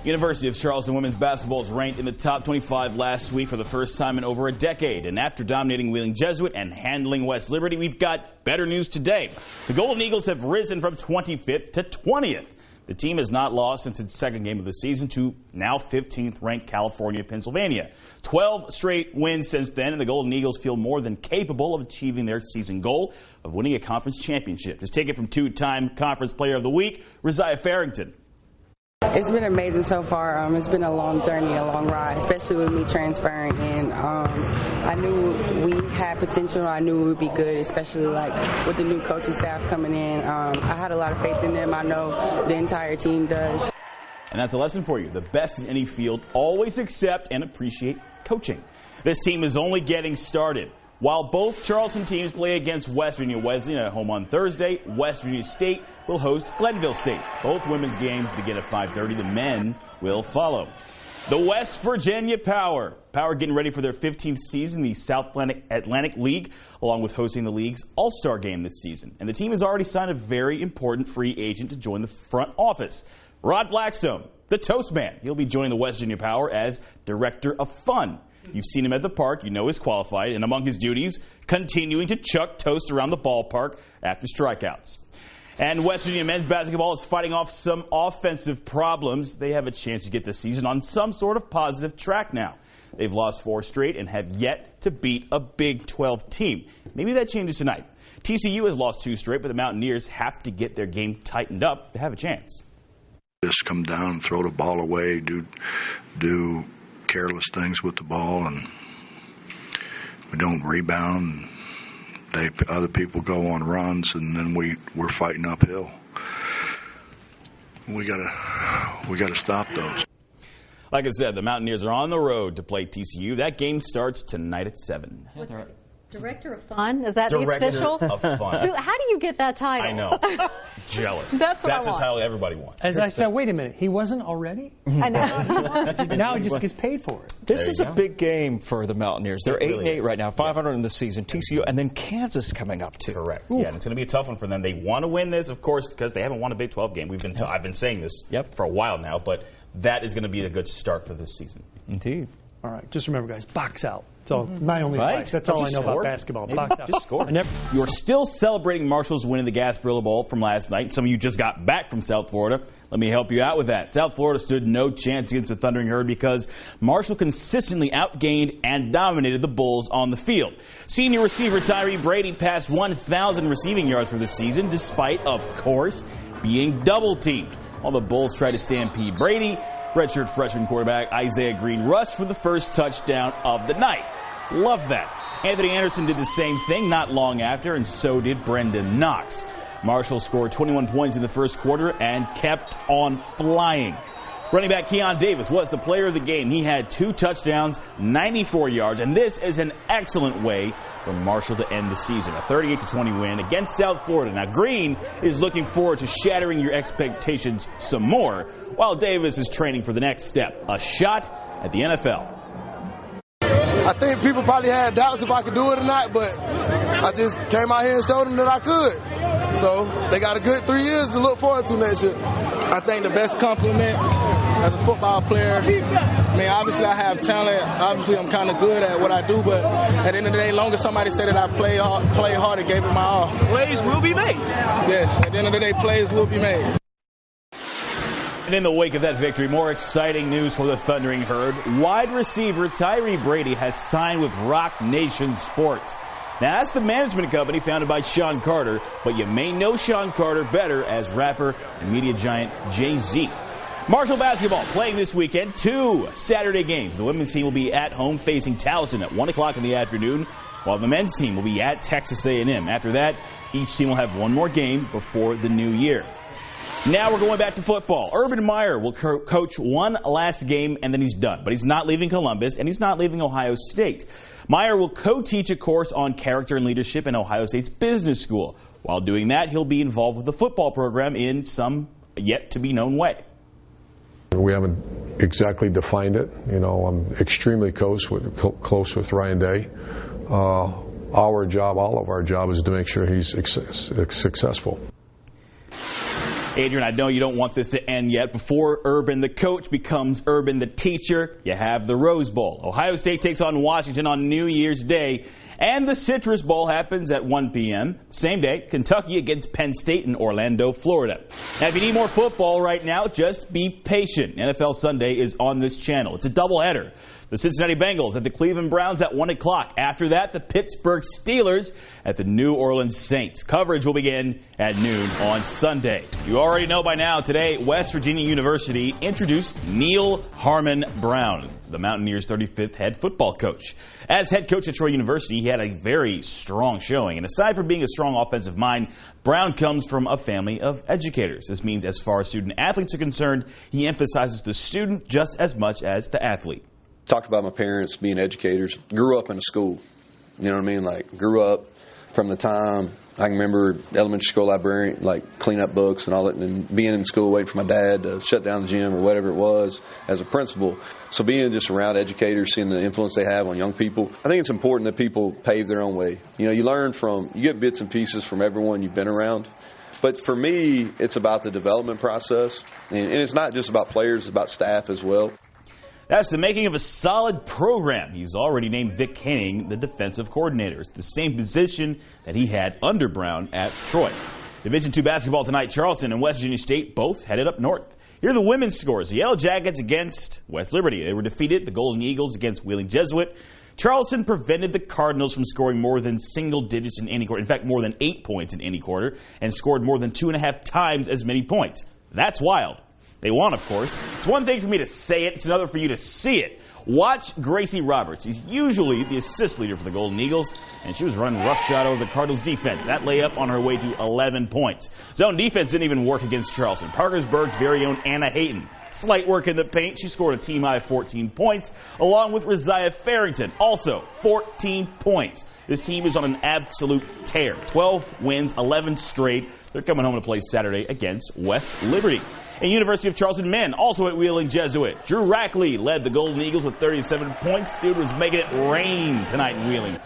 University of Charleston women's basketball is ranked in the top 25 last week for the first time in over a decade. And after dominating Wheeling Jesuit and handling West Liberty, we've got better news today. The Golden Eagles have risen from 25th to 20th. The team has not lost since its second game of the season to now 15th ranked California, Pennsylvania. 12 straight wins since then, and the Golden Eagles feel more than capable of achieving their season goal of winning a conference championship. Just take it from two-time Conference Player of the Week, Rosiah Farrington. It's been amazing so far. It's been a long journey, a long ride, especially with me transferring. And I knew we had potential. I knew we would be good, especially like with the new coaching staff coming in. I had a lot of faith in them. I know the entire team does. And that's a lesson for you. The best in any field always accept and appreciate coaching. This team is only getting started. While both Charleston teams play against West Virginia Wesleyan at home on Thursday, West Virginia State will host Glenville State. Both women's games begin at 5:30. The men will follow. The West Virginia Power getting ready for their 15th season, the South Atlantic League, along with hosting the league's All-Star Game this season. And the team has already signed a very important free agent to join the front office. Rod Blackstone, the Toast Man. He'll be joining the West Virginia Power as Director of Fun. You've seen him at the park. You know he's qualified. And among his duties, continuing to chuck toast around the ballpark after strikeouts. And West Virginia men's basketball is fighting off some offensive problems. They have a chance to get the season on some sort of positive track now. They've lost 4 straight and have yet to beat a Big 12 team. Maybe that changes tonight. TCU has lost 2 straight, but the Mountaineers have to get their game tightened up to have a chance. Just come down and throw the ball away, do careless things with the ball, and we don't rebound. Other people go on runs, and then we're fighting uphill. We gotta stop those. Like I said, the Mountaineers are on the road to play TCU. That game starts tonight at 7. Director of Fun? Is that Director the official? of Fun. How do you get that title? I know. Jealous. That's a title everybody wants. As I said, wait a minute, he wasn't already? I know. Now he just gets paid for it. This is a big game for the Mountaineers. They're 8-8 right now, 500 in the season. TCU, and then Kansas coming up too. Correct. Yeah, and it's going to be a tough one for them. They want to win this, of course, because they haven't won a Big 12 game. I've been saying this for a while now, but that is going to be a good start for this season. Indeed. All right, just remember, guys, box out. So my only advice. That's all I know about basketball. Box out. Just score. You're still celebrating Marshall's win in the Gasparilla Bowl from last night. Some of you just got back from South Florida. Let me help you out with that. South Florida stood no chance against the Thundering Herd because Marshall consistently outgained and dominated the Bulls on the field. Senior receiver Tyree Brady passed 1,000 receiving yards for the season, despite, of course, being double-teamed. While the Bulls tried to stampede Brady, redshirt freshman quarterback Isaiah Green rushed for the first touchdown of the night. Love that. Anthony Anderson did the same thing not long after, and so did Brendan Knox. Marshall scored 21 points in the first quarter and kept on flying. Running back Keon Davis was the player of the game. He had 2 touchdowns, 94 yards, and this is an excellent way for Marshall to end the season. A 38-20 win against South Florida. Now, Green is looking forward to shattering your expectations some more, while Davis is training for the next step, a shot at the NFL. I think people probably had doubts if I could do it or not, but I just came out here and showed them that I could. So they got a good 3 years to look forward to next year. I think the best compliment as a football player, I mean, obviously I have talent. Obviously I'm kind of good at what I do, but at the end of the day, long as somebody said that I play hard and gave it my all. Plays will be made. Yes, at the end of the day, plays will be made. And in the wake of that victory, more exciting news for the Thundering Herd. Wide receiver Tyree Brady has signed with Rock Nation Sports. Now, that's the management company founded by Sean Carter, but you may know Sean Carter better as rapper and media giant Jay-Z. Marshall basketball playing this weekend, 2 Saturday games. The women's team will be at home facing Towson at 1 o'clock in the afternoon, while the men's team will be at Texas A&M. After that, each team will have one more game before the new year. Now we're going back to football. Urban Meyer will coach one last game and then he's done. But he's not leaving Columbus and he's not leaving Ohio State. Meyer will co-teach a course on character and leadership in Ohio State's business school. While doing that, he'll be involved with the football program in some yet-to-be-known way. We haven't exactly defined it. You know, I'm extremely close with Ryan Day. Our job, all of our job, is to make sure he's successful. Adrian, I know you don't want this to end yet. Before Urban the coach becomes Urban the teacher, you have the Rose Bowl. Ohio State takes on Washington on New Year's Day, and the Citrus Bowl happens at 1 p.m. Same day, Kentucky against Penn State in Orlando, Florida. Now, if you need more football right now, just be patient. NFL Sunday is on this channel. It's a doubleheader. The Cincinnati Bengals at the Cleveland Browns at 1 o'clock. After that, the Pittsburgh Steelers at the New Orleans Saints. Coverage will begin at noon on Sunday. You already know by now, today, West Virginia University introduced Neil Harmon Brown, the Mountaineers' 35th head football coach. As head coach at Troy University, he had a very strong showing. And aside from being a strong offensive mind, Brown comes from a family of educators. This means as far as student athletes are concerned, he emphasizes the student just as much as the athlete. Talked about my parents being educators. Grew up in a school. You know what I mean? Like, grew up from the time I can remember elementary school librarian, like, clean up books and all that, and being in school waiting for my dad to shut down the gym or whatever it was as a principal. So being just around educators, seeing the influence they have on young people, I think it's important that people pave their own way. You know, you get bits and pieces from everyone you've been around. But for me, it's about the development process. And it's not just about players, it's about staff as well. That's the making of a solid program. He's already named Vic Henning the defensive coordinator. It's the same position that he had under Brown at Troy. Division II basketball tonight. Charleston and West Virginia State both headed up north. Here are the women's scores. The Yellow Jackets against West Liberty. They were defeated. The Golden Eagles against Wheeling Jesuit. Charleston prevented the Cardinals from scoring more than single digits in any quarter. In fact, more than 8 points in any quarter, and scored more than 2.5 times as many points. That's wild. They won, of course. It's one thing for me to say it. It's another for you to see it. Watch Gracie Roberts. She's usually the assist leader for the Golden Eagles, and she was running roughshod over the Cardinals' defense. That layup on her way to 11 points. Zone defense didn't even work against Charleston. Parkersburg's very own Anna Hayton. Slight work in the paint. She scored a team-high 14 points, along with Rosiah Farrington, also 14 points. This team is on an absolute tear. 12 wins, 11 straight. They're coming home to play Saturday against West Liberty. And University of Charleston men, also at Wheeling Jesuit. Drew Rackley led the Golden Eagles with 37 points. Dude was making it rain tonight in Wheeling.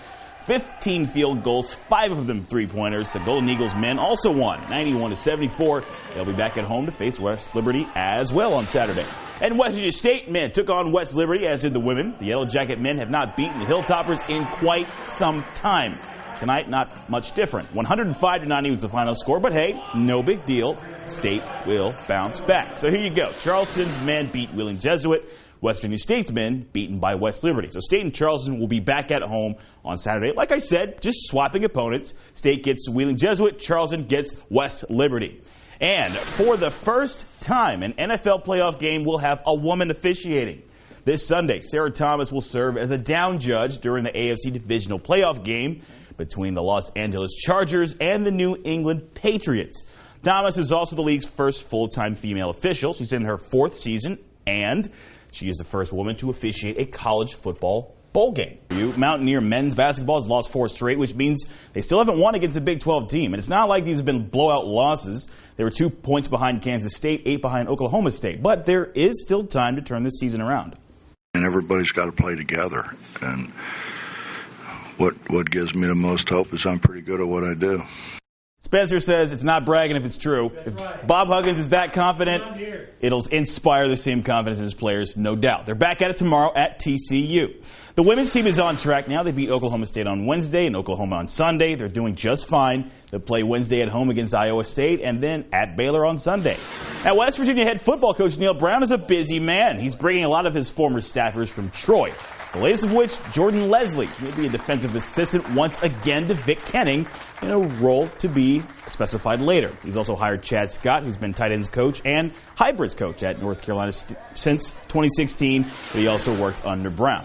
15 field goals, 5 of them three-pointers. The Golden Eagles men also won, 91-74. They'll be back at home to face West Liberty as well on Saturday. And West Virginia State men took on West Liberty, as did the women. The Yellow Jacket men have not beaten the Hilltoppers in quite some time. Tonight, not much different. 105-90 was the final score, but hey, no big deal. State will bounce back. So here you go. Charleston's men beat Wheeling Jesuit. West Virginia State's men beaten by West Liberty. So State and Charleston will be back at home on Saturday. Like I said, just swapping opponents. State gets Wheeling Jesuit, Charleston gets West Liberty. And for the first time, an NFL playoff game will have a woman officiating. This Sunday, Sarah Thomas will serve as a down judge during the AFC Divisional Playoff game between the Los Angeles Chargers and the New England Patriots. Thomas is also the league's first full-time female official. She's in her 4th season, and she is the first woman to officiate a college football bowl game. Mountaineer men's basketball has lost 4 straight, which means they still haven't won against a Big 12 team. And it's not like these have been blowout losses. They were 2 points behind Kansas State, 8 behind Oklahoma State. But there is still time to turn this season around. And everybody's got to play together. And what gives me the most hope is I'm pretty good at what I do. Spencer says it's not bragging if it's true. If Bob Huggins is that confident, it'll inspire the same confidence in his players, no doubt. They're back at it tomorrow at TCU. The women's team is on track now. They beat Oklahoma State on Wednesday and Oklahoma on Sunday. They're doing just fine. They'll play Wednesday at home against Iowa State and then at Baylor on Sunday. Now, West Virginia head football coach Neil Brown is a busy man. He's bringing a lot of his former staffers from Troy. The latest of which, Jordan Leslie, will be a defensive assistant once again to Vic Henning in a role to be specified later. He's also hired Chad Scott, who's been tight ends coach and hybrids coach at North Carolina since 2016, but he also worked under Brown.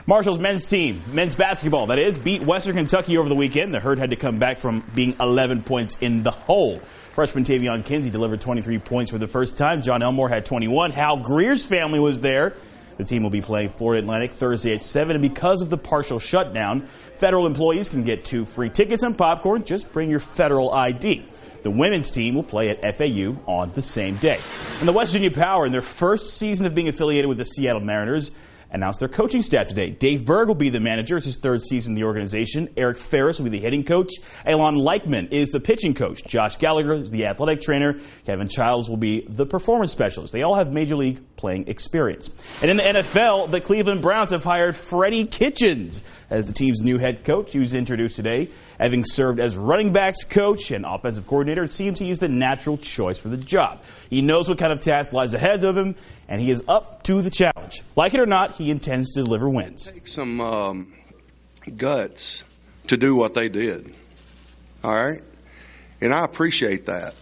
Marshall's men's team, men's basketball, that is, beat Western Kentucky over the weekend. The Herd had to come back from being 11 points in the hole. Freshman Tavion Kinsey delivered 23 points for the first time. John Elmore had 21. Hal Greer's family was there. The team will be playing Florida Atlantic Thursday at 7, and because of the partial shutdown, federal employees can get 2 free tickets and popcorn. Just bring your federal ID. The women's team will play at FAU on the same day. And the West Virginia Power, in their first season of being affiliated with the Seattle Mariners, announced their coaching staff today. Dave Berg will be the manager. It's his third season in the organization. Eric Ferris will be the hitting coach. Elon Leichman is the pitching coach. Josh Gallagher is the athletic trainer. Kevin Childs will be the performance specialist. They all have Major League playing experience. And in the NFL, the Cleveland Browns have hired Freddie Kitchens as the team's new head coach. He was introduced today. Having served as running backs coach and offensive coordinator, it seems he is the natural choice for the job. He knows what kind of task lies ahead of him, and he is up to the challenge. Like it or not, he intends to deliver wins. Take some guts to do what they did, all right? And I appreciate that.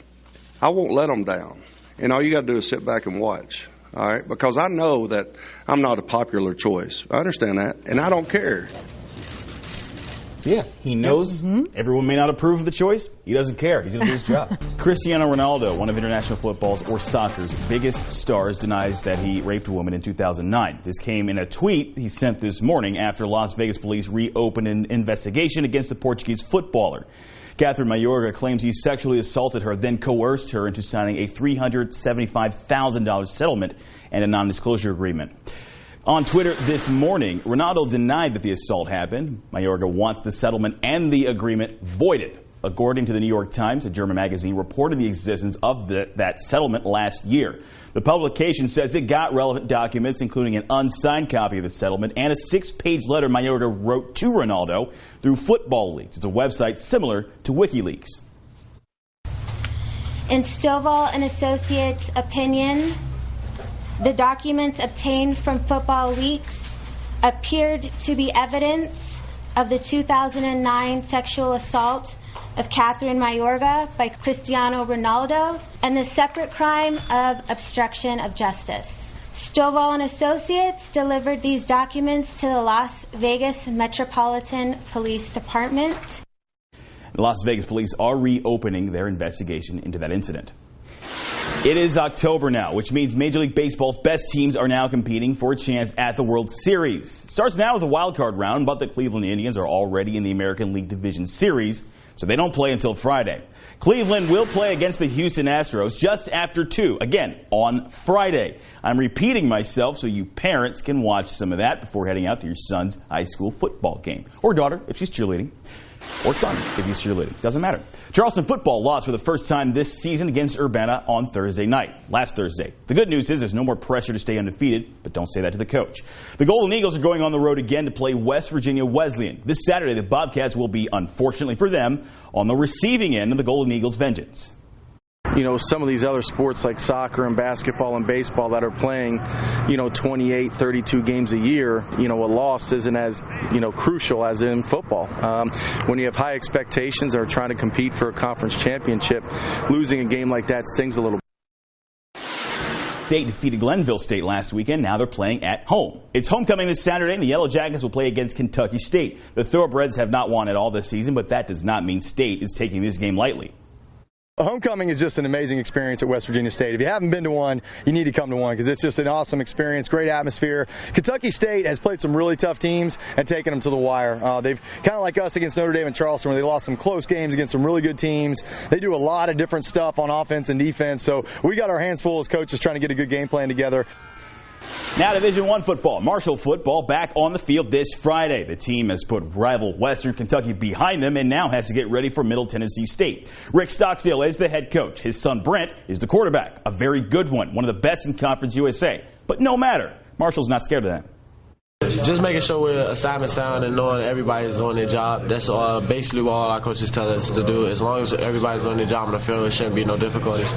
I won't let them down. And all you got to do is sit back and watch, all right? Because I know that I'm not a popular choice. I understand that, and I don't care. So yeah, he knows everyone may not approve of the choice. He doesn't care. He's going to do his job. Cristiano Ronaldo, one of international football's or soccer's biggest stars, denies that he raped a woman in 2009. This came in a tweet he sent this morning after Las Vegas police reopened an investigation against the Portuguese footballer. Catherine Mayorga claims he sexually assaulted her, then coerced her into signing a $375,000 settlement and a non-disclosure agreement. On Twitter this morning, Ronaldo denied that the assault happened. Mayorga wants the settlement and the agreement voided. According to the New York Times, a German magazine reported the existence of that settlement last year. The publication says it got relevant documents, including an unsigned copy of the settlement and a 6-page letter Mayorga wrote to Ronaldo through Football Leaks. It's a website similar to WikiLeaks. In Stovall and Associates' opinion, the documents obtained from Football Leaks appeared to be evidence of the 2009 sexual assault of Catherine Mayorga by Cristiano Ronaldo and the separate crime of obstruction of justice. Stovall and Associates delivered these documents to the Las Vegas Metropolitan Police Department. The Las Vegas police are reopening their investigation into that incident. It is October now, which means Major League Baseball's best teams are now competing for a chance at the World Series. It starts now with the wild card round, but the Cleveland Indians are already in the American League Division Series, so they don't play until Friday. Cleveland will play against the Houston Astros just after 2, again, on Friday. I'm repeating myself so you parents can watch some of that before heading out to your son's high school football game. Or daughter, if she's cheerleading. Or son, if he's cheerleading. Doesn't matter. Charleston football lost for the first time this season against Urbana on Thursday night, last Thursday. The good news is there's no more pressure to stay undefeated, but don't say that to the coach. The Golden Eagles are going on the road again to play West Virginia Wesleyan. This Saturday, the Bobcats will be, unfortunately for them, on the receiving end of the Golden Eagles' vengeance. You know, some of these other sports like soccer and basketball and baseball that are playing, 28, 32 games a year, a loss isn't as, crucial as in football. When you have high expectations or trying to compete for a conference championship, losing a game like that stings a little bit. State defeated Glenville State last weekend. Now they're playing at home. It's homecoming this Saturday, and the Yellow Jackets will play against Kentucky State. The Thoroughbreds have not won at all this season, but that does not mean State is taking this game lightly. Homecoming is just an amazing experience at West Virginia State. If you haven't been to one, you need to come to one because it's just an awesome experience, great atmosphere. Kentucky State has played some really tough teams and taken them to the wire. They've kind of like us against Notre Dame and Charleston, where they lost some close games against some really good teams. They do a lot of different stuff on offense and defense, so we got our hands full as coaches trying to get a good game plan together. Now Division I football. Marshall football back on the field this Friday. The team has put rival Western Kentucky behind them and now has to get ready for Middle Tennessee State. Rick Stockstill is the head coach. His son Brent is the quarterback. A very good one of the best in Conference USA. But no matter, Marshall's not scared of that. Just making sure we're assignment sound and knowing everybody's doing their job. That's basically what all our coaches tell us to do. As long as everybody's doing their job on the field, there shouldn't be no difficulties.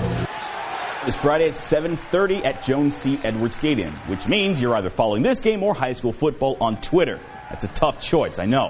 This Friday at 7:30 at Jones C. Edwards Stadium, which means you're either following this game or high school football on Twitter. That's a tough choice, I know.